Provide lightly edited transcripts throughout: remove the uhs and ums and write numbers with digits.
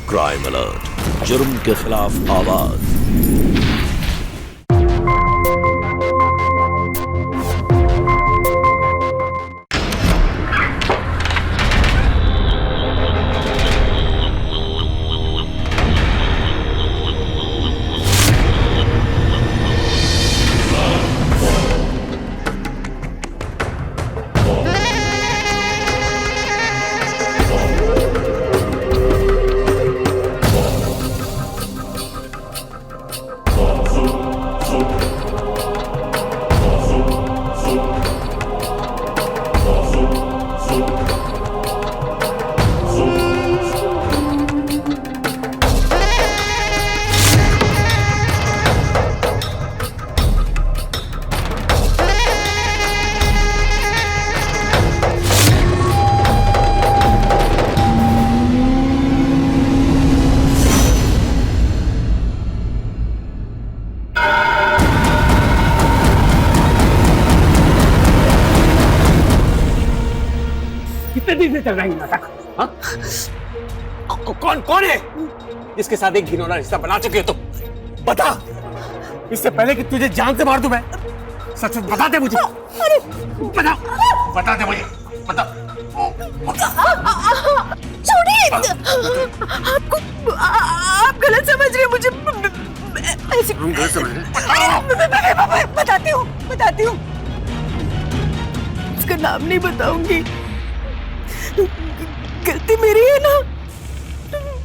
Crime alert, जुर्म के खिलाफ आवाज। कितने दिन से चल रहा है नाटक? हाँ? कौन है जिसके साथ एक घिनौना रिश्ता बना चुके हो तुम? बता, इससे पहले कि तुझे जान से मार दूं मैं। सच बता दे मुझे। बता दे मुझे, बता। छोड़िए, आप गलत समझ रहे हैं मुझे। ऐसे हम गलत समझ रहे हैं? बताती हूँ। इसका नाम नहीं बताऊंगी, गलती मेरी है ना,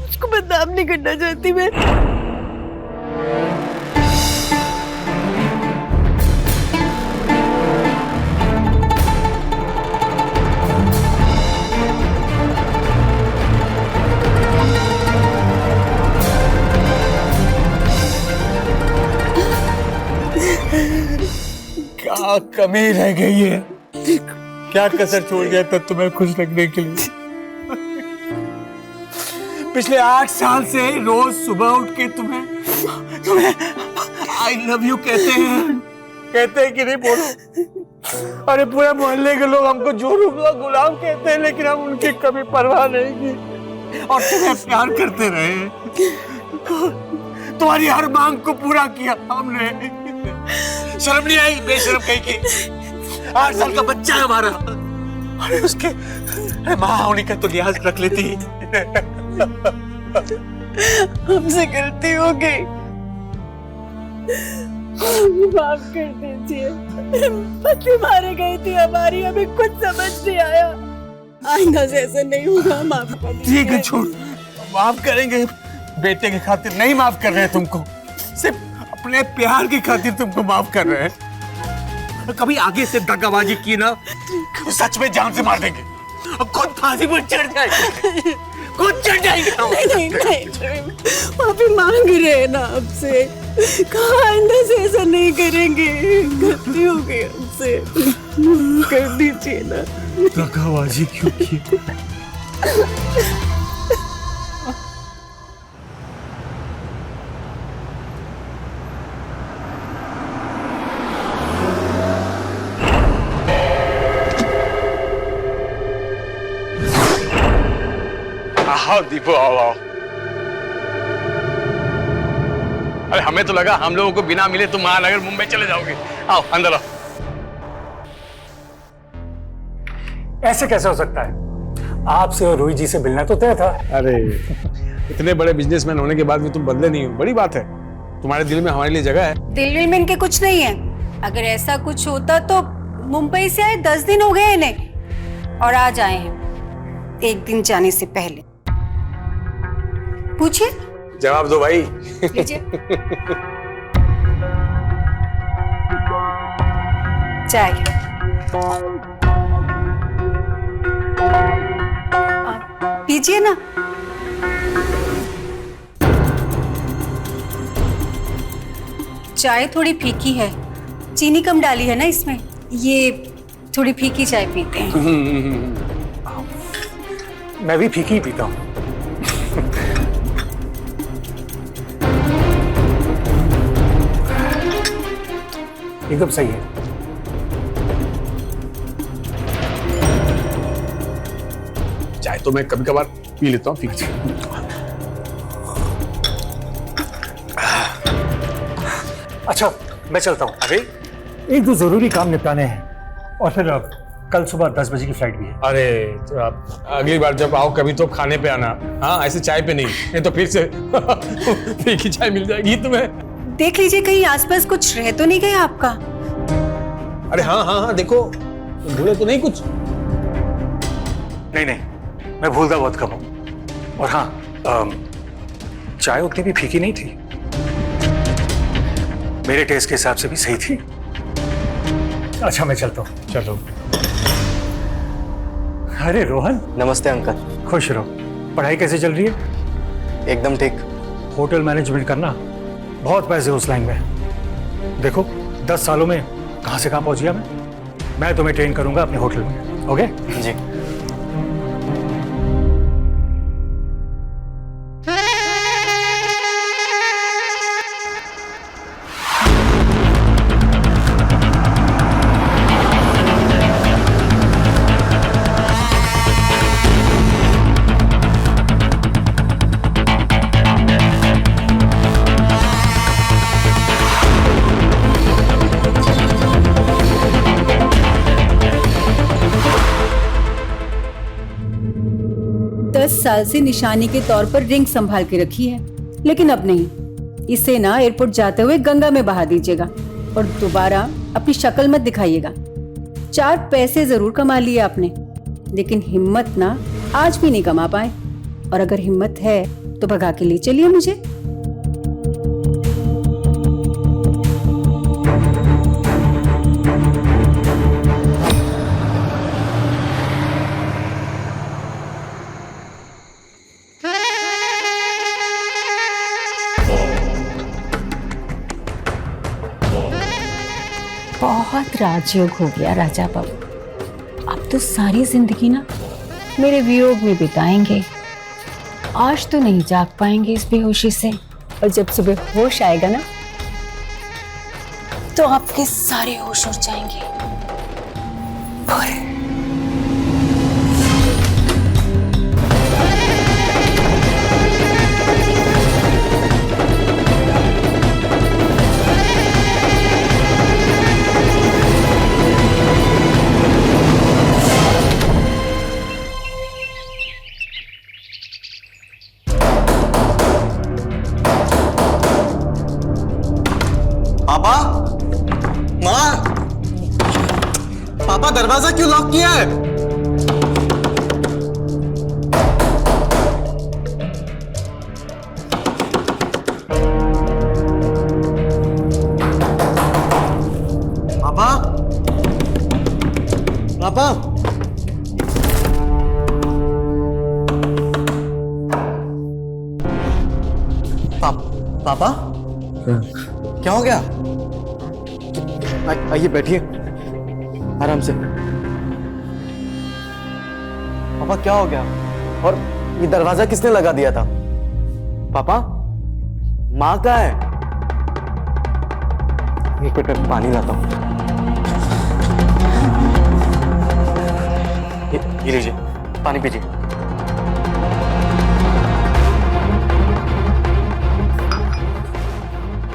उसको बदनाम नहीं करना चाहती मैं। क्या कमी रह गई है? क्या कसर छोड़ गया था तुम्हें खुश रखने के लिए? पिछले 8 साल से रोज सुबह उठ के तुम्हें आई लव यू कहते हैं कि नहीं? बोलो। अरे पूरे मोहल्ले के लोग हमको जोरू गुलाम कहते हैं, लेकिन हम उनकी कभी परवाह नहीं की और तुम्हें प्यार करते रहे। तुम्हारी हर मांग को पूरा किया हमने। शर्म नहीं आई? बेशर्म कहीं की। 8 साल का बच्चा है हमारा। अरे उसके माँ होने का तो लिहाज रख लेती। हमसे गलती हो गई, माफ कर दीजिए। बच्चे मारे गए थे हमारी, हमें कुछ समझ नहीं आया। आइंदा से ऐसा नहीं होगा, माफ कर दीजिए। ठीक है, छोड़, माफ करेंगे। बेटे की खातिर नहीं माफ कर रहे हैं तुमको, सिर्फ अपने प्यार की खातिर तुमको माफ कर रहे हैं। कभी आगे से दगाबाजी की ना तो सच में जान से मार देंगे और खुद फांसी पर चढ़ जाएंगे। खुद चढ़ जाएंगे। नहीं, माफी मांग रहे हैं ना आपसे। कहाँ आइंदा से ऐसा नहीं करेंगे, गलती हो गई हमसे, कर दीजिए ना। दगाबाजी क्यों की? आओ दीपू, आओ। अरे हमें तो लगा हम लोगों को बिना मिले तुम महानगर मुंबई चले जाओगे। आओ अंदर आओ। ऐसे कैसे हो सकता है? आपसे और रोही जी से मिलना तो तय था। अरे इतने बड़े बिजनेसमैन होने के बाद भी तुम बदले नहीं हो, बड़ी बात है। तुम्हारे दिल में हमारे लिए जगह है। दिल में इनके कुछ नहीं है। अगर ऐसा कुछ होता तो मुंबई से आए 10 दिन हो गए इन्हें, और आज आए हैं 1 दिन जाने से पहले। पूछिए, जवाब दो भाई। चाय पीजिए ना। चाय थोड़ी फीकी है, चीनी कम डाली है ना इसमें, ये थोड़ी फीकी चाय पीते हैं। मैं भी फीकी ही पीता हूँ। एकदम सही है। चाय तो मैं कभी कभार पी लेता हूँ फीकी। अच्छा मैं चलता हूँ। अरे एक दो जरूरी काम निपटाने हैं और फिर कल सुबह 10 बजे की फ्लाइट भी है। अरे तो आप अगली बार जब आओ कभी तो खाने पे आना, हाँ ऐसे चाय पे नहीं तो फिर से फीकी चाय मिल जाएगी तुम्हें। देख लीजिए कहीं आसपास कुछ रह तो नहीं गया आपका। अरे हाँ हाँ हाँ देखो, भूले तो नहीं कुछ? नहीं नहीं, मैं भूलता बहुत कम हूँ। और हाँ, चाय उतनी भी फीकी नहीं थी, मेरे टेस्ट के हिसाब से भी सही थी। अच्छा मैं चलता हूँ। चलो। अरे रोहन, नमस्ते अंकल। खुश रहो। पढ़ाई कैसे चल रही है? एकदम ठीक। होटल मैनेजमेंट करना, बहुत पैसे उस लाइन में। देखो 10 सालों में कहाँ से कहाँ पहुंच गया मैं तुम्हें ट्रेन करूंगा अपने होटल में। ओके जी। साल से निशानी के तौर पर रिंग संभाल के रखी है, लेकिन अब नहीं। इसे ना एयरपोर्ट जाते हुए गंगा में बहा दीजिएगा और दोबारा अपनी शक्ल मत दिखाइएगा। 4 पैसे जरूर कमा लिए आपने, लेकिन हिम्मत ना आज भी नहीं कमा पाए। और अगर हिम्मत है तो भगा के ले चलिए मुझे। बहुत राजयोग हो गया राजा बाबू। अब तो सारी जिंदगी ना मेरे वियोग में बिताएंगे। आज तो नहीं जाग पाएंगे इस बेहोशी से, और जब सुबह होश आएगा ना तो आपके सारे होश उड़ जाएंगे। पापा, माँ, पापा दरवाजा क्यों लॉक किया है? पापा, पापा, पापा, क्या हो गया? आइए बैठिए आराम से। पापा क्या हो गया? और ये दरवाजा किसने लगा दिया था? पापा, माँ कहाँ है? एक मिनट में पानी लाता हूँ। ये लीजिए, पानी पीजिए।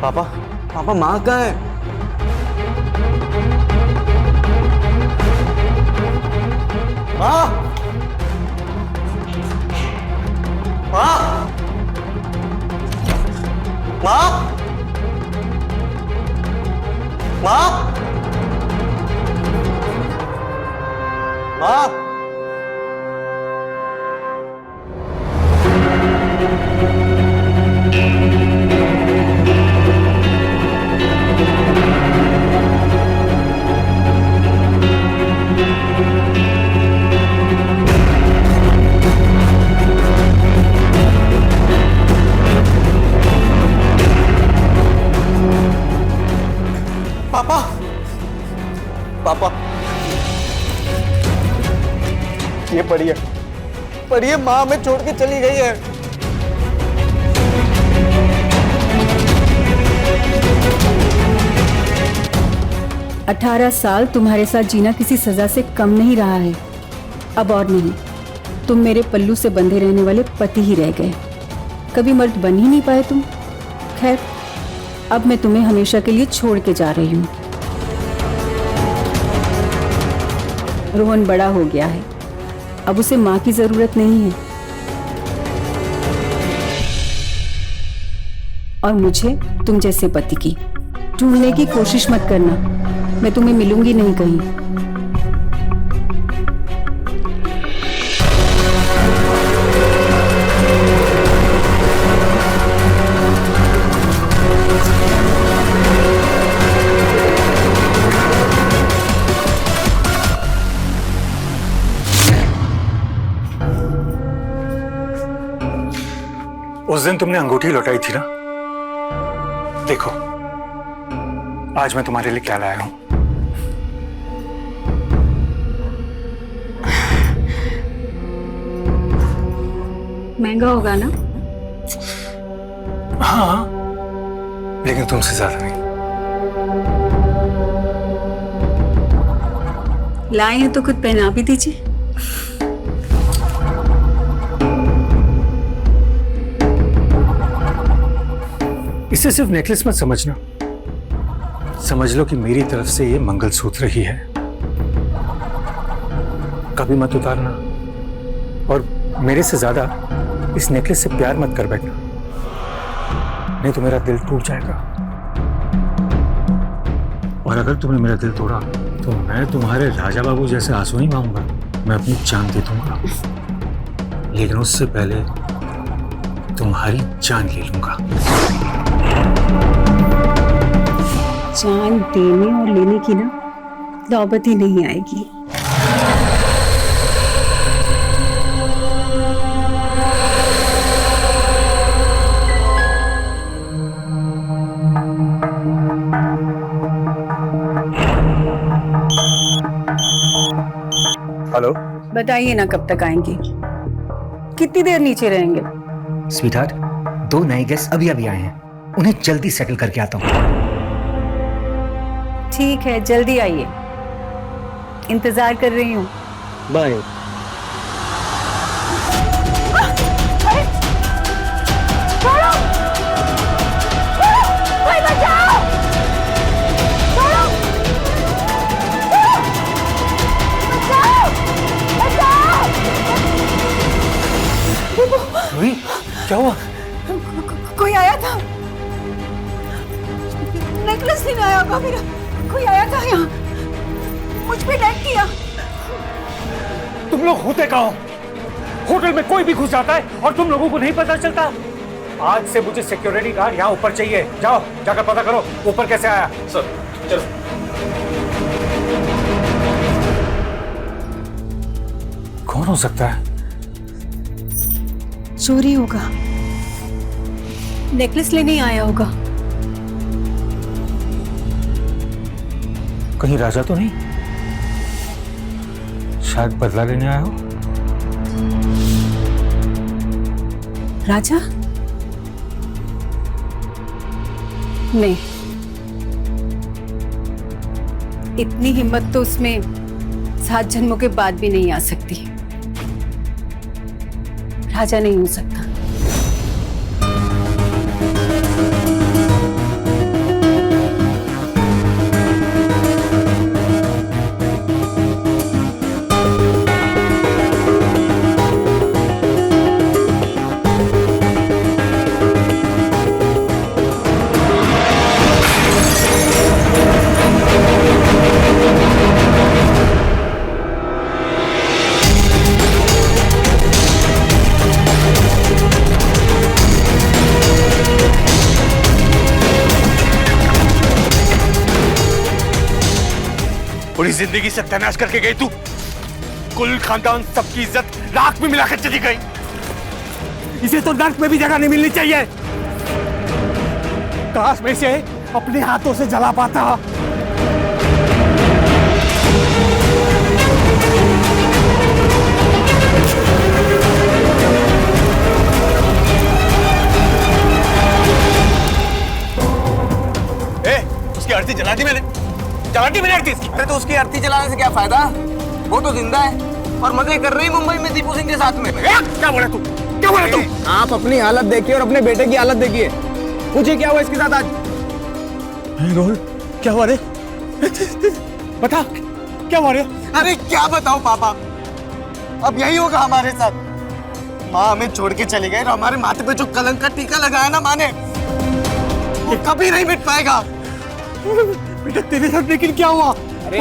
पापा, पापा माँ कहाँ है? माँ, माँ, माँ, माँ, माँ। पापा, पापा, ये पढ़िए, पढ़िए, माँ हमें छोड़ के चली गई है। अठारह साल तुम्हारे साथ जीना किसी सजा से कम नहीं रहा है। अब और नहीं, तुम मेरे पल्लू से बंधे रहने वाले पति ही रह गए। कभी मर्द बन ही नहीं पाए तुम। खैर, अब मैं तुम्हें हमेशा के लिए छोड़ के जा रही हूँ। रोहन बड़ा हो गया है, अब उसे माँ की जरूरत नहीं है। और मुझे तुम जैसे पति की ढूंढने की कोशिश मत करना, मैं तुम्हें मिलूंगी नहीं कहीं। उस दिन तुमने अंगूठी लौटाई थी ना, देखो आज मैं तुम्हारे लिए क्या लाया हूं। महंगा होगा ना? हाँ, लेकिन तुमसे ज्यादा नहीं। लाए हैं तो खुद पहना भी दीजिए। इसे सिर्फ नेकलेस मत समझना, समझ लो कि मेरी तरफ से ये मंगलसूत्र ही है। कभी मत उतारना और मेरे से ज्यादा इस नेकलेस से प्यार मत कर बैठना, नहीं तो मेरा दिल टूट जाएगा। और अगर तुमने मेरा दिल तोड़ा तो मैं तुम्हारे राजा बाबू जैसे आंसू नहीं बहाऊंगा, मैं अपनी जान दे दूंगा, लेकिन उससे पहले तुम्हारी जान ले लूंगा। जान देने और लेने की ना नौबत ही नहीं आएगी। हेलो, बताइए ना कब तक आएंगे, कितनी देर नीचे रहेंगे? स्वीटहार्ट, 2 नए गेस्ट अभी अभी आए हैं, उन्हें जल्दी सेटल करके आता हूँ। ठीक है, जल्दी आइए, इंतजार कर रही हूँ। बाय। क्या हुआ? कोई आया था, नेकलेस लेने आया होगा मेरा। कोई आया था यहाँ, मुझ पे अटैक किया। तुम लोग होते कहाँ हो? होटल में कोई भी घुस जाता है और तुम लोगों को नहीं पता चलता। आज से मुझे सिक्योरिटी गार्ड यहाँ ऊपर चाहिए। जाओ, जाकर पता करो ऊपर कैसे आया। सर चलो। कौन हो सकता है? चोरी होगा, नेकलेस लेने आया होगा। कहीं राजा तो नहीं? शायद बदला लेने आया हो। राजा? नहीं, इतनी हिम्मत तो उसमें 7 जन्मों के बाद भी नहीं आ सकती। राजा नहीं हो सकता। पूरी जिंदगी से तनाश करके गई तू, कुल खानदान सबकी इज्जत राख में मिलाकर चली गई। इसे तो नर्क में भी जगह नहीं मिलनी चाहिए। काश में से अपने हाथों से जला पाता। उसकी अर्थी जला दी मैंने, अर्थी इसकी। अरे तो उसकी अर्थी जलाने से क्या फायदा? वो तो जिंदा है और मजे कर रही मुंबई में दीपू सिंह के साथ में। क्या बोला तू? क्या बोला तू? आप अपनी हालत देखिए और अपने बेटे की हालत देखिए। पूछिए क्या हुआ इसके साथ आज। रोहन क्या हुआ रे? बता क्या हुआ रे? अरे क्या बताऊं पापा, अब यही होगा हमारे साथ। माँ हमें छोड़ के चली गई और हमारे माथे पे जो कलंक का टीका लगाया ना माँ ने, वो कभी नहीं मिट पाएगा। बेटा तेरे साथ लेकिन क्या हुआ? अरे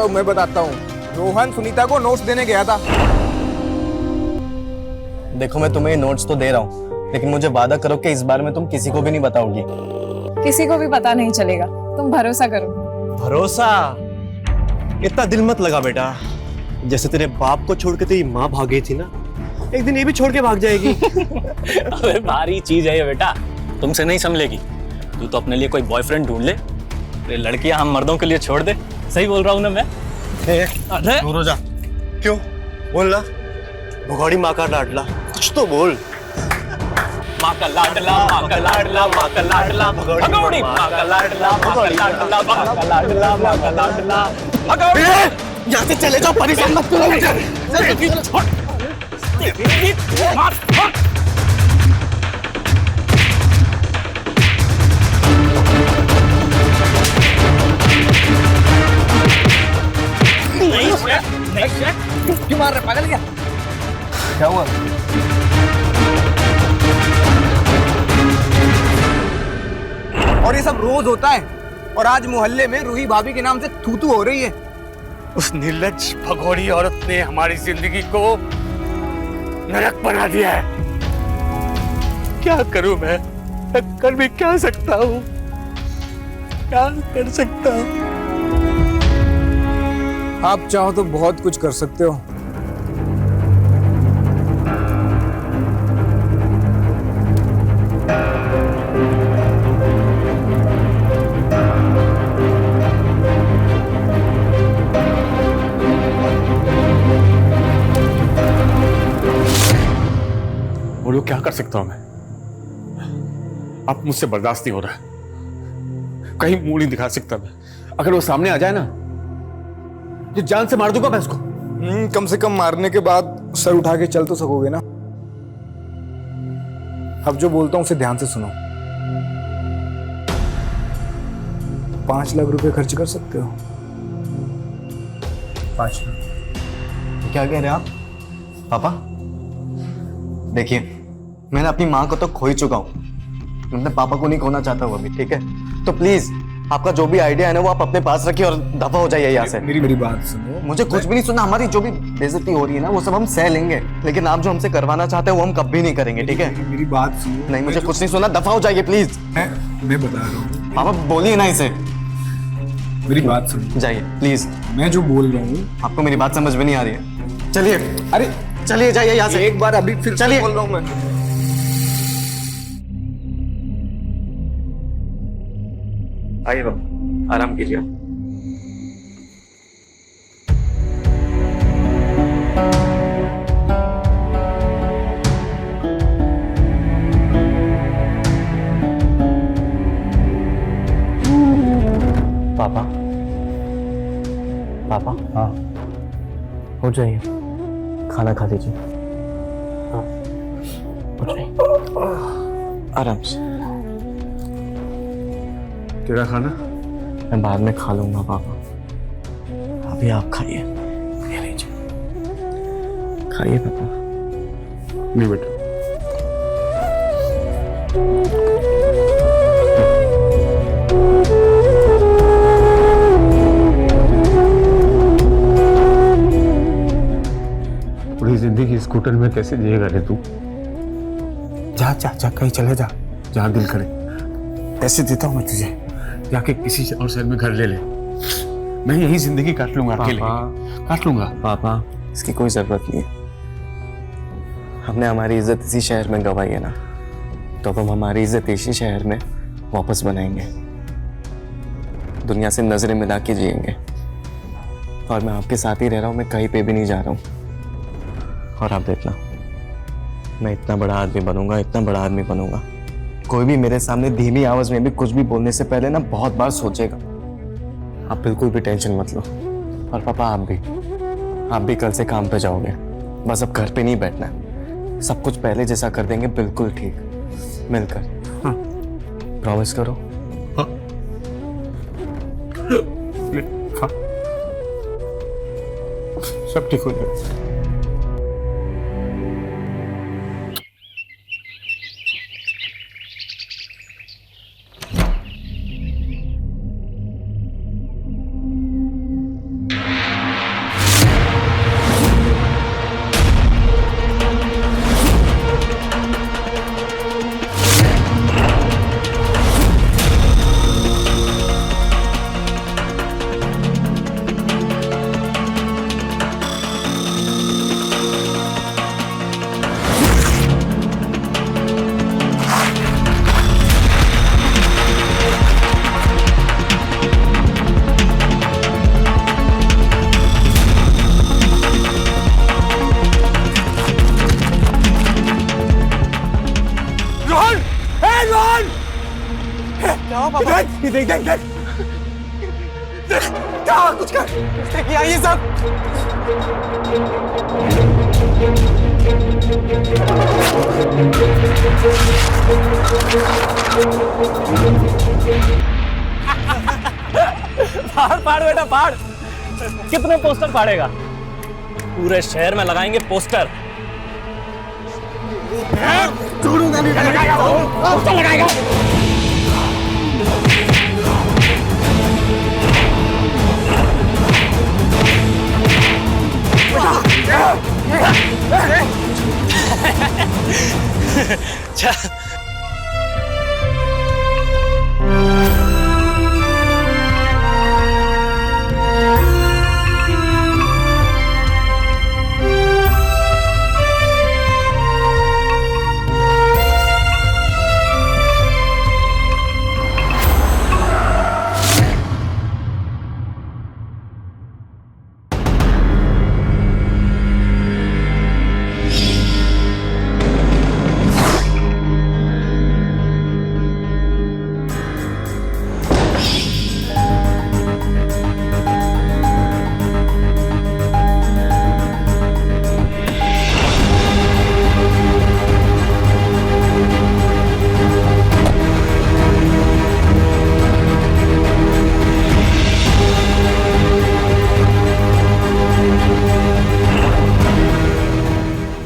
मैं बताता हूँ। रोहन सुनीता को नोट्स देने गया था। देखो मैं तुम्हें नोट्स तो दे रहा हूँ, लेकिन मुझे वादा करो कि इस बार में तुम किसी को भी नहीं बताओगी। किसी को भी पता नहीं चलेगा, तुम भरोसा करो। भरोसा? इतना दिल मत लगा बेटा। जैसे तेरे बाप को छोड़ के तेरी माँ भाग गई थी ना, एक दिन ये भी छोड़ के भाग जाएगी। अबे भारी चीज है ये बेटा, तुमसे नहीं संभलेगी। तू तो अपने लिए कोई बॉयफ्रेंड ढूंढ ले, ये लड़कियां हम मर्दों के लिए छोड़ दे। सही बोल रहा हूँ ना मैं? अरे दूर हो जा। क्यों? बोल ना। भगोड़ी माँ का लाडला, कुछ तो बोल। माँ का लाडला, माँ का लाडला, माँ का लाडला, भगोड़ी माँ का लाडला, माँ का लाडला, माँ का लाडला, माँ का लाडला, भगोड़ी। यहाँ से चले जाओ, परेशान मत करो मुझे। क्यों मार रहे, पागल क्या? क्या हुआ? और ये सब रोज होता है, और आज मोहल्ले में रूही भाभी के नाम से थू-थू हो रही है। उस निर्लज्ज भगोड़ी औरत ने हमारी जिंदगी को नरक बना दिया है। क्या करूं मैं कर भी क्या सकता हूँ? क्या कर सकता हूँ? आप चाहो तो बहुत कुछ कर सकते हो। बोलो क्या कर सकता हूं मैं? अब मुझसे बर्दाश्त नहीं हो रहा है, कहीं मुंह नहीं दिखा सकता मैं। अगर वो सामने आ जाए ना, तो जान से मार दूंगा मैं उसको। कम से कम मारने के बाद सर उठा के चल तो सकोगे ना। अब जो बोलता हूं उसे ध्यान से सुनो। 5 लाख रुपए खर्च कर सकते हो। 5 लाख। क्या कह रहे हैं आप पापा? देखिए मैंने अपनी माँ को तो खो ही चुका हूँ, मैं अपने पापा को नहीं खोना चाहता हूँ अभी, ठीक है? तो प्लीज आपका जो भी आइडिया है ना वो आप अपने पास रखिए और दफा हो जाइए यहाँ से। मेरी बात सुनो। मुझे कुछ भी नहीं सुनना। हमारी जो भी बेइज्जती हो रही है ना वो सब हम सह लेंगे, लेकिन आप जो हमसे करवाना चाहते हैं वो हम कभी नहीं करेंगे, ठीक है? मेरी बात सुनो। नहीं मुझे कुछ नहीं सुनना, दफा हो जाइए प्लीज। मैं बता रहा हूँ। पापा बोलिए ना इसे। मेरी बात सुनो। जाइए प्लीज। मैं जो बोल रहा हूँ आपको मेरी बात समझ में नहीं आ रही है। चलिए। अरे चलिए जाइए यहाँ से। एक बार अभी फिर चलिए। बोल रहा हूँ मैं। आइए बाबा, आराम कीजिए। पापा, पापा। हाँ हो जाइए, खाना खा लीजिए। हाँ हो जाइए, आराम से। तेरा खाना मैं बाद में खा लूंगा पापा, अभी आप खाइए। ये लीजिए, खाइए पापा। नहीं बेटा, पूरी जिंदगी स्कूटर में कैसे जिएगा रे तू? जा जा जा, कहीं चले जा। जहाँ दिल करे पैसे देता हूँ मैं तुझे। जाके किसी और शहर में घर ले ले, मैं यही जिंदगी काट लूंगा अकेले, काट लूंगा। पापा इसकी कोई जरूरत नहीं है। हमने हमारी इज्जत इसी शहर में गंवाई है ना, तो अब हम हमारी इज्जत इसी शहर में वापस बनाएंगे। दुनिया से नजरें मिला के जिएंगे। और मैं आपके साथ ही रह रहा हूँ, मैं कहीं पे भी नहीं जा रहा हूँ। और आप देखना, मैं इतना बड़ा आदमी बनूंगा, इतना बड़ा आदमी बनूंगा, कोई भी मेरे सामने धीमी आवाज में भी कुछ भी बोलने से पहले ना बहुत बार सोचेगा। आप बिल्कुल भी टेंशन मत लो। और पापा आप भी कल से काम पे जाओगे। बस अब घर पे नहीं बैठना है, सब कुछ पहले जैसा कर देंगे, बिल्कुल ठीक, मिलकर। हाँ प्रॉमिस करो। हाँ हाँ, सब ठीक हो जाएगा। देख देख देख देख क्या कुछ कर क्या ये सब फाड़ फाड़ बेटा फाड़। कितने पोस्टर फाड़ेगा? पूरे शहर में लगाएंगे पोस्टर। छोड़ूंगा नहीं, लगाएगा।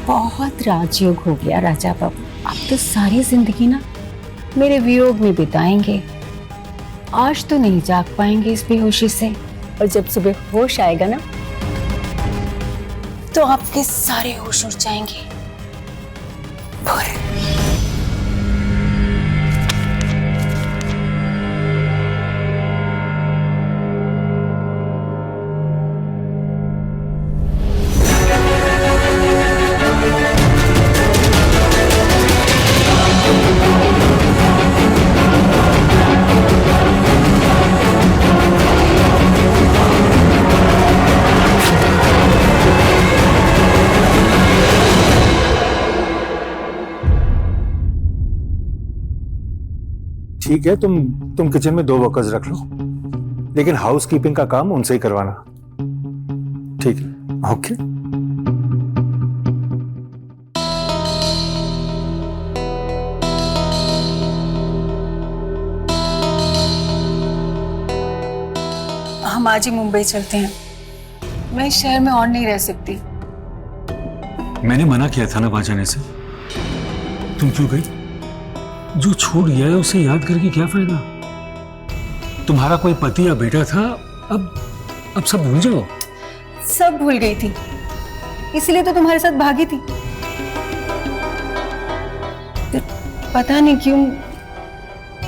बहुत राजयोग हो गया राजा बाबू। अब तो सारी जिंदगी ना मेरे वियोग में बिताएंगे। आज तो नहीं जाग पाएंगे इस बेहोशी से, और जब सुबह होश आएगा ना तो आपके सारे होश उड़ जाएंगे। ठीक है, तुम किचन में 2 वर्कर्स रख लो, लेकिन हाउस कीपिंग का काम उनसे ही करवाना। ठीक है? ओके। हम आज ही मुंबई चलते हैं। मैं इस शहर में और नहीं रह सकती। मैंने मना किया था ना वहां जाने से, तुम क्यों गई? जो छूट गया है उसे याद करके क्या फायदा? तुम्हारा कोई पति या बेटा था, अब सब भूल जाओ। सब भूल गई थी, इसलिए तो तुम्हारे साथ भागी थी। पता नहीं क्यों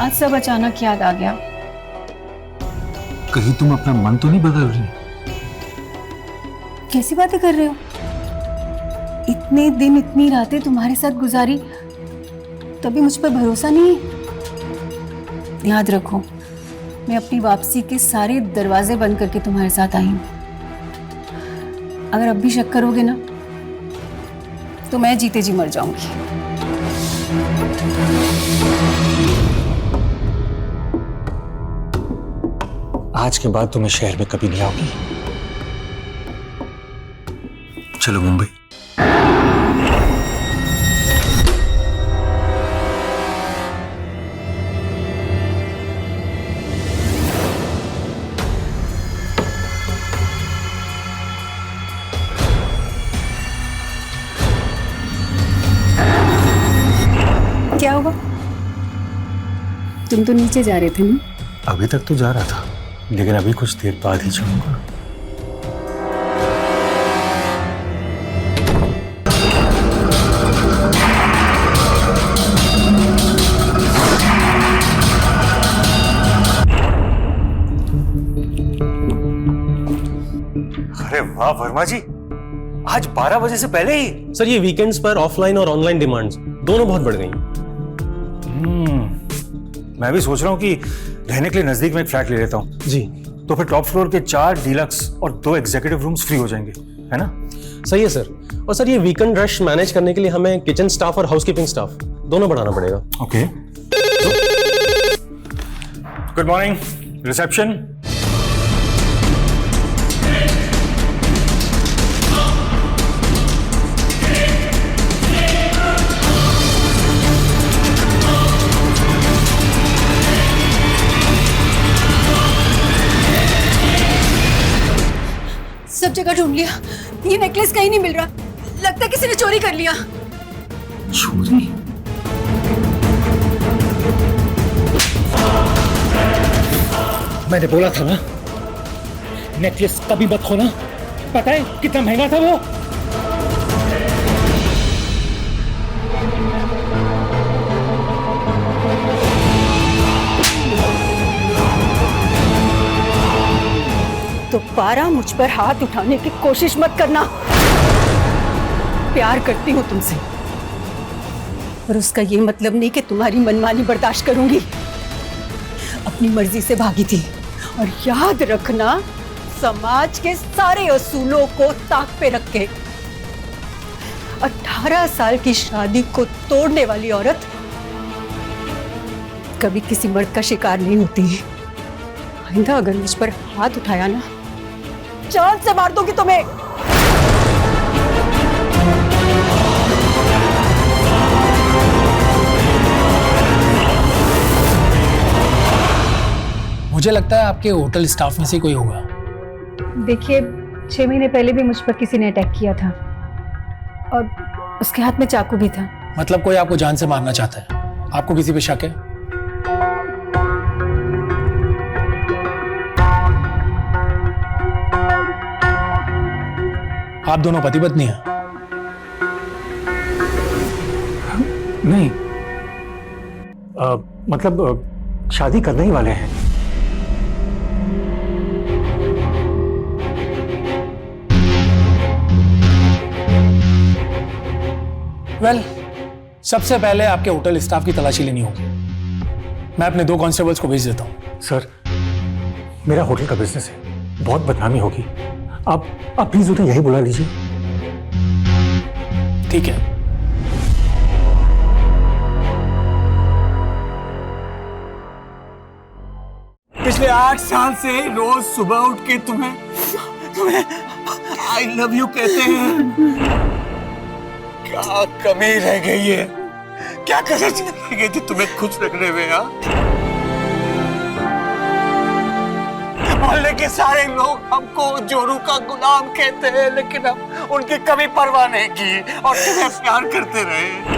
आज सब अचानक याद आ गया। कहीं तुम अपना मन तो नहीं बदल रही? कैसी बातें कर रहे हो? इतने दिन इतनी रातें तुम्हारे साथ गुजारी, तभी मुझ पर भरोसा नहीं है। याद रखो, मैं अपनी वापसी के सारे दरवाजे बंद करके तुम्हारे साथ आई हूं। अगर अब भी शक करोगे ना तो मैं जीते जी मर जाऊंगी। आज के बाद तुम्हें शहर में कभी नहीं आओगी। चलो मुंबई। क्या हुआ? तुम तो नीचे जा रहे थे ना? अभी तक तो जा रहा था, लेकिन अभी कुछ देर बाद ही जाऊंगा। अरे वाह वर्मा जी, आज 12 बजे से पहले ही। सर ये वीकेंड्स पर ऑफलाइन और ऑनलाइन डिमांड्स दोनों बहुत बढ़ गई। मैं भी सोच रहा हूँ कि रहने के लिए नजदीक में एक फ्लैट ले लेता हूँ जी। तो फिर टॉप फ्लोर के 4 डीलक्स और 2 एग्जीक्यूटिव रूम्स फ्री हो जाएंगे, है ना? सही है सर। और सर ये वीकेंड रश मैनेज करने के लिए हमें किचन स्टाफ और हाउसकीपिंग स्टाफ दोनों बढ़ाना पड़ेगा। ओके। Good morning reception. सब जगह ढूंढ लिया, ये नेकलेस कहीं नहीं मिल रहा। लगता है किसी ने चोरी कर लिया। चोरी? मैंने बोला था ना, नेकलेस कभी मत खोना। पता है कितना महंगा था वो? तो पारा, मुझ पर हाथ उठाने की कोशिश मत करना। प्यार करती हूँ तुमसे, पर उसका ये मतलब नहीं कि तुम्हारी मनमानी बर्दाश्त करूंगी। अपनी मर्जी से भागी थी, और याद रखना, समाज के सारे असूलों को ताक पे रख के 18 साल की शादी को तोड़ने वाली औरत कभी किसी मर्द का शिकार नहीं होती। आइंदा अगर मुझ पर हाथ उठाया ना, जान से मार दूंगी तुम्हें। मुझे लगता है आपके होटल स्टाफ में से कोई होगा। देखिए, 6 महीने पहले भी मुझ पर किसी ने अटैक किया था, और उसके हाथ में चाकू भी था। मतलब कोई आपको जान से मारना चाहता है? आपको किसी पे शक है? आप दोनों पति पत्नी हैं? नहीं, मतलब शादी करने ही वाले हैं। वेल, सबसे पहले आपके होटल स्टाफ की तलाशी लेनी होगी। मैं अपने 2 कांस्टेबल्स को भेज देता हूं। सर, मेरा होटल का बिजनेस है, बहुत बदनामी होगी। आप प्लीज उन्हें यही बुला लीजिए। ठीक है। पिछले 8 साल से रोज सुबह उठ के तुम्हें आई लव यू कहते हैं। क्या कमी रह गई है? क्या कसर रह गई थी तुम्हें खुश रखने में? मोहल्ले के सारे लोग हमको जोरू का गुलाम कहते हैं, लेकिन हम उनकी कभी परवाह नहीं की और तुम्हें प्यार करते रहे।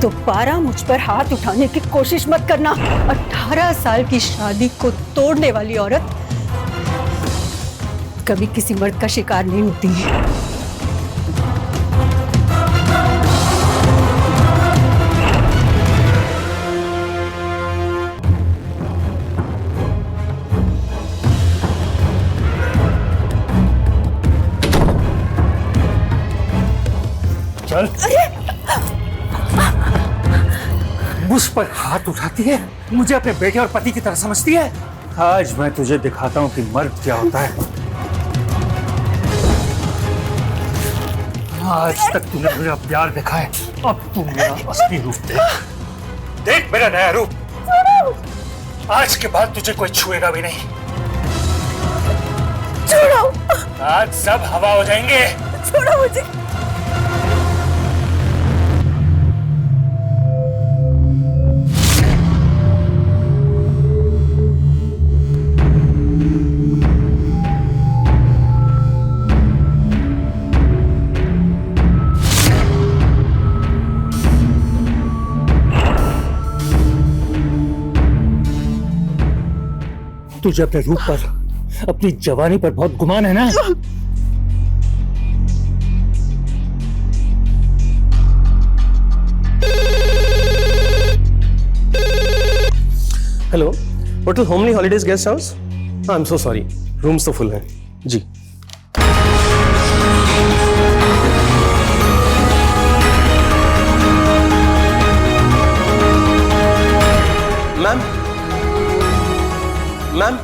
तो पारा, मुझ पर हाथ उठाने की कोशिश मत करना। 18 साल की शादी को तोड़ने वाली औरत कभी किसी मर्द का शिकार नहीं होती है। चल। उस पर हाथ उठाती है, मुझे अपने बेटे और पति की तरह समझती है। आज मैं तुझे दिखाता हूँ कि मर्द क्या होता है। आज तक तूने मेरा प्यार देखा है, अब तू मेरा असली रूप देख। देख मेरा नया रूप। आज के बाद तुझे कोई छुएगा भी नहीं। छोड़ो, आज सब हवा हो जाएंगे। छोड़ो मुझे। तुझे अपने रूप पर, अपनी जवानी पर बहुत गुमान है ना? Hello, hotel homely holidays guest house. I am so sorry, rooms तो फुल हैं जी। Ma'am, ma'am,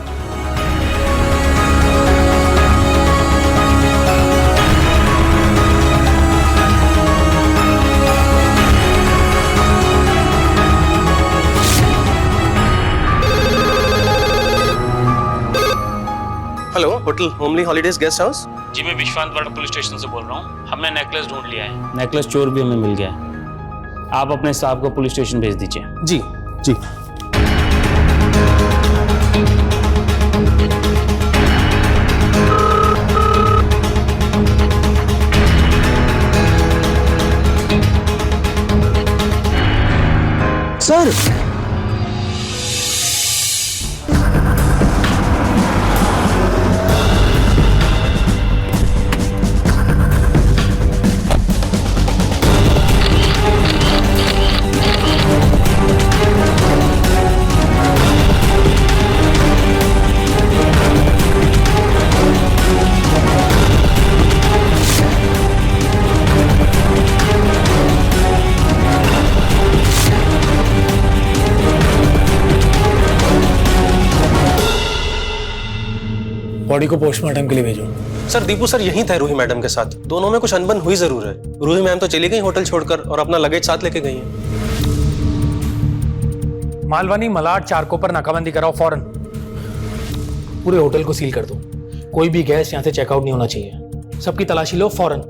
hello, hotel homely holidays guest house. जी मैं विश्वांतवाड़ा पुलिस स्टेशन से बोल रहा हूँ। हमने नेकलेस ढूंढ लिया है। नेकलेस चोर भी हमें मिल गया है। आप अपने स्टाफ को पुलिस स्टेशन भेज दीजिए। जी जी। सर, बॉडी को पोस्टमार्टम के लिए भेजो। सर दीपू सर यहीं थे रूही मैडम के साथ। दोनों में कुछ अनबन हुई जरूर है। रूही मैम तो चली गई होटल छोड़कर और अपना लगेज साथ लेके गई हैं। मालवानी मलाड चारकोपर नाकाबंदी कराओ फौरन। पूरे होटल को सील कर दो। कोई भी गेस्ट यहाँ से चेकआउट नहीं होना चाहिए। सबकी तलाशी लो फौरन।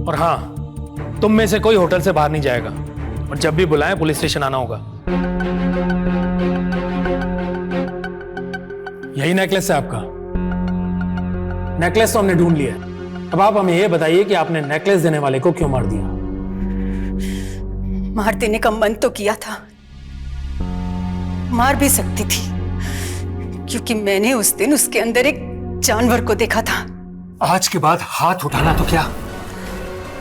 और हाँ, तुम में से कोई होटल से बाहर नहीं जाएगा और जब भी बुलाएं पुलिस स्टेशन आना होगा। यही नेकलेस है आपका? नेकलेस तो हमने ढूंढ लिया। अब आप हमें यह बताइए कि आपने नेकलेस देने वाले को क्यों मार दिया? मार देने का मन तो किया था, मार भी सकती थी, क्योंकि मैंने उस दिन उसके अंदर एक जानवर को देखा था। आज के बाद हाथ उठाना तो क्या,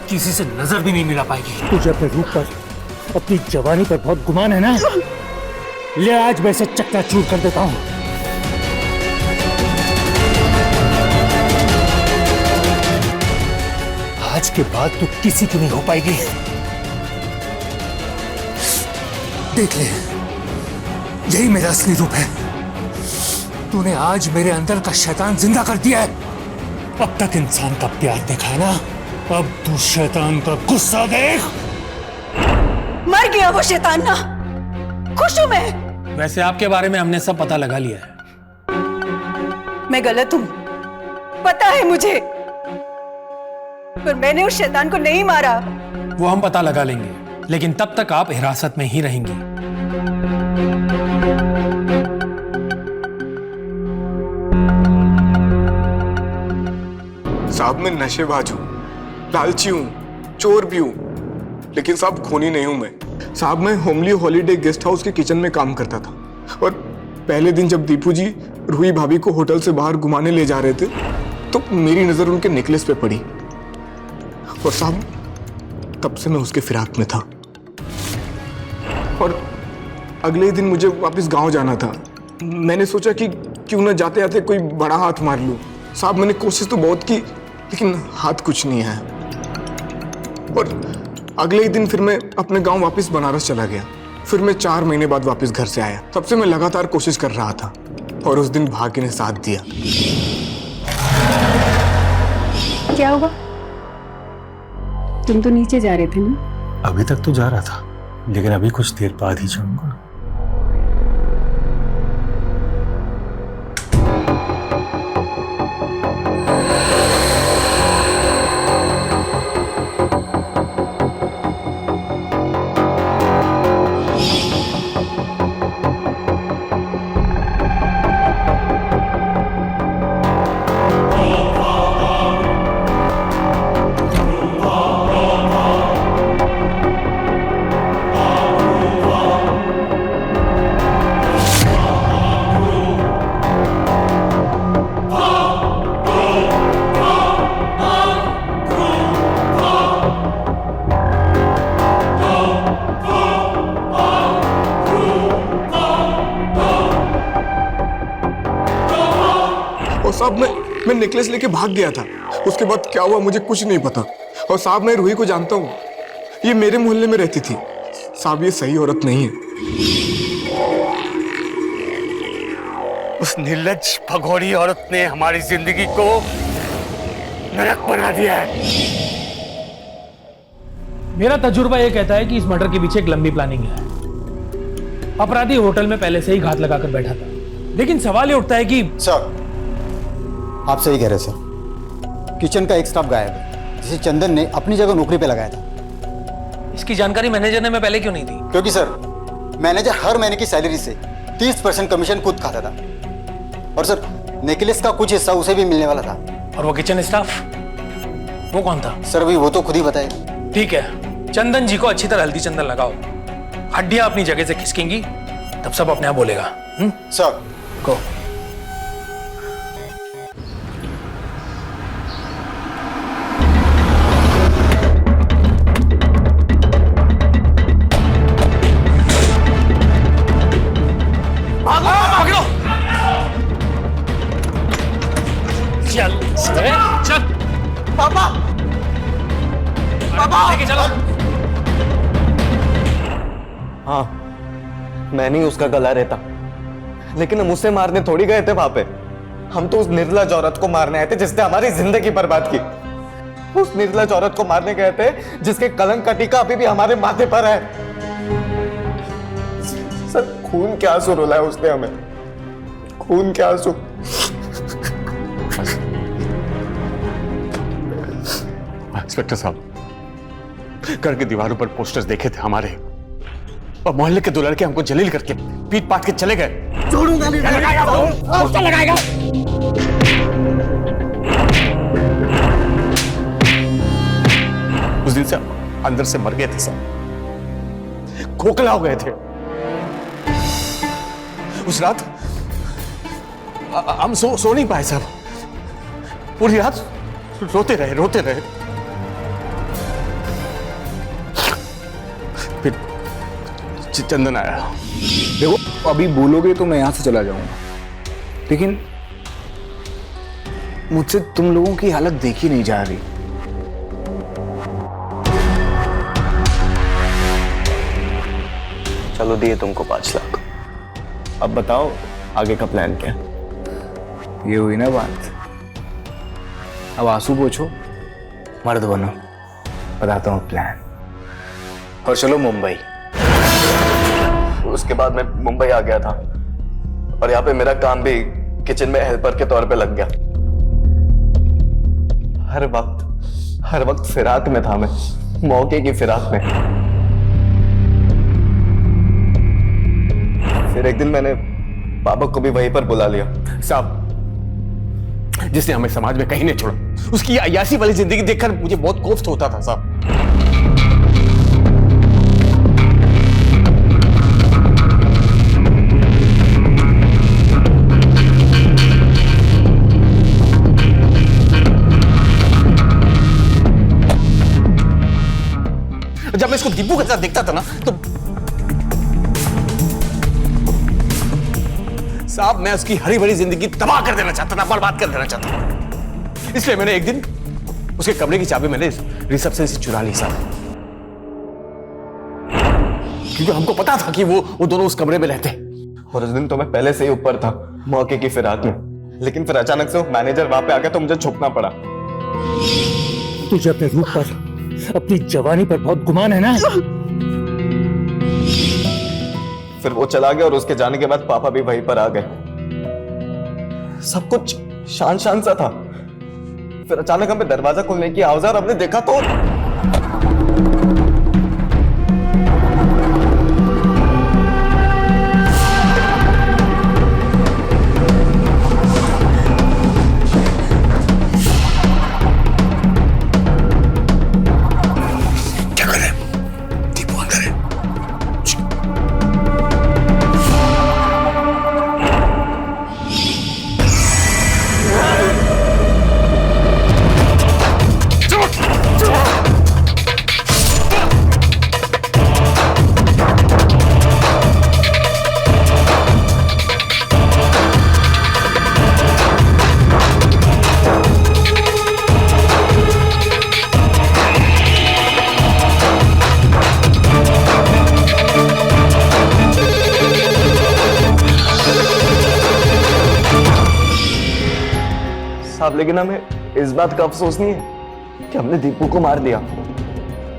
किसी से नजर भी नहीं मिला पाएगी। तुझे अपने रूप पर, अपनी जवानी पर बहुत गुमान है ना? ले आज मैं इसे चकनाचूर कर देता हूं। आज के बाद तू किसी की नहीं हो पाएगी। देख ले, यही मेरा असली रूप है। तूने आज मेरे अंदर का शैतान जिंदा कर दिया है। अब तक इंसान का प्यार देखा है ना, अब तू शैतान का गुस्सा देख। मर गया वो शैतान ना, खुश हूं मैं। वैसे आपके बारे में हमने सब पता लगा लिया है। मैं गलत हूं, पता है मुझे, पर मैंने उस शैतान को नहीं मारा। वो हम पता लगा लेंगे, लेकिन तब तक आप हिरासत में ही रहेंगी। साहब मैं नशेबाज हूँ, लालची हूँ, चोर भी हूँ, लेकिन साहब खूनी नहीं हूँ मैं। साहब मैं होमली हॉलीडे गेस्ट हाउस के किचन में काम करता था और पहले दिन जब दीपू जी रूही भाभी को होटल से बाहर घुमाने ले जा रहे थे तो मेरी नजर उनके नेकलेस पे पड़ी और साहब तब से मैं उसके फिराक में था। और अगले दिन मुझे वापस गांव जाना था। मैंने सोचा कि क्यों ना जाते जाते कोई बड़ा हाथ मार लूं। साहब मैंने कोशिश तो बहुत की, लेकिन हाथ कुछ नहीं आया। और अगले ही दिन फिर मैं अपने गांव वापस बनारस चला गया। फिर मैं 4 महीने बाद वापस घर से आया। तब से मैं लगातार कोशिश कर रहा था और उस दिन भाग्य ने साथ दिया। क्या हुआ? तुम तो नीचे जा रहे थे ना? अभी तक तो जा रहा था, लेकिन अभी कुछ देर बाद ही जाऊंगा। साहब मैं नेकलेस लेके भाग गया था। उसके बाद क्या हुआ मुझे कुछ नहीं पता। और साहब मैं रूही को जानता हूँ, ये मेरे मोहल्ले में रहती थी। साहब ये सही औरत नहीं है। उस निर्लज्ज भगोड़ी औरत ने हमारी जिंदगी को नरक बना दिया है। मेरा तजुर्बा ये कहता है कि इस मर्डर के पीछे एक लंबी प्लानिंग है। अपराधी होटल में पहले से ही घात लगाकर बैठा था, लेकिन सवाल ये उठता है कि सर, आप सही कह रहे सर। किचन का एक स्टाफ गायब है, जिसे चंदन ने अपनी जगह नौकरी पे लगाया था। इसकी जानकारी मैनेजर ने मैं पहले क्यों नहीं दी? क्योंकि सर, मैनेजर हर महीने की सैलरी से 30% कमीशन खुद खाता था। और सर, नेकलेस का कुछ हिस्सा उसे भी मिलने वाला था। और वो किचन स्टाफ, वो कौन था? सर अभी वो तो खुद ही बताए। ठीक है, चंदन जी को अच्छी तरह हल्दी चंदन लगाओ, हड्डियां अपनी जगह से खिसकेंगी, तब सब अपने आप बोलेगा। सर को चल पापा, पापा लेके चलो। हाँ, मैं नहीं उसका गला रहता, लेकिन हम उसे मारने थोड़ी गए थे वहां पे। हम तो उस निर्लज औरत को मारने आए थे जिसने हमारी जिंदगी बर्बाद की। उस निर्लज औरत को मारने गए थे जिसके कलंक का टीका अभी भी हमारे माथे पर है। सर, खून के आंसू रुलाए उसने हमें, खून के आंसू। इंस्पेक्टर साहब, घर की दीवारों पर पोस्टर्स देखे थे हमारे, और मोहल्ले के 2 लड़के हमको जलील करके पीट पाट के चले गए। छोड़ूंगा नहीं, पोस्टर लगाएगा। उस दिन से अंदर से मर गए थे साहब, खोखला हो गए थे। उस रात हम सो नहीं पाए साहब, पूरी रात रोते रहे। फिर चंदन आया। देखो, अभी बोलोगे तो मैं यहां से चला जाऊंगा, लेकिन मुझसे तुम लोगों की हालत देखी नहीं जा रही। चलो, दिए तुमको 5 लाख। अब बताओ आगे का प्लान क्या? ये हुई ना बात। अब आंसू पोछो, मर्द बनो। बताता हूँ प्लान। और चलो मुंबई। उसके बाद मैं मुंबई आ गया था, और यहाँ पे मेरा काम भी किचन में हेल्पर के तौर पे लग गया। हर वक्त फिराक में था मैं, मौके की फिराक में। फिर एक दिन मैंने पापा को भी वहीं पर बुला लिया। साहब, जिसने हमें समाज में कहीं नहीं छोड़ा, उसकी अय्यासी वाली जिंदगी देखकर मुझे बहुत कोफ्त होता था साहब। जब मैं इसको दीपू के साथ देखता था ना, तो साहब मैं उसकी हरी भरी जिंदगी तबाह कर देना चाहता था, बर्बाद कर देना चाहता था। इसलिए मैंने एक दिन उसके कमरे की चाबी मैंने रिसेप्शन से चुरा ली साहब। क्योंकि हमको पता था कि वो दोनों उस कमरे में रहते। और उस दिन तो मैं पहले से ही ऊपर था, मौके की फिराक में। लेकिन फिर अचानक से वो मैनेजर वहां पे आ गया तो मुझे छुपना पड़ा। तुझे अपने रूप पर, अपनी जवानी पर बहुत गुमान है ना? फिर वो चला गया और उसके जाने के बाद पापा भी वहीं पर आ गए। सब कुछ शान शान सा था। फिर अचानक हमें दरवाजा खोलने की आवाज और हमने देखा तो क्या कर रहे हैं? दीपू अंदर है। साहब, लेकिन हमें इस बात का अफसोस नहीं है कि हमने दीपू को मार दिया।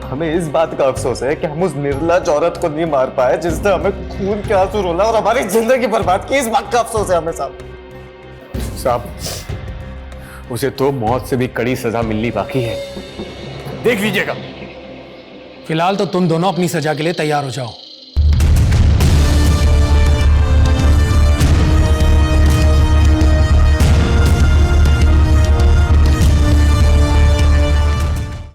हमें इस बात का अफसोस है कि हम उस निर्लज औरत को नहीं मार पाए जिसने हमें खून के आंसू रोला और हमारी जिंदगी बर्बाद की। इस बात का अफसोस है हमें साहब। उसे तो मौत से भी कड़ी सजा मिलनी बाकी है, देख लीजिएगा। फिलहाल तो तुम दोनों अपनी सजा के लिए तैयार हो जाओ।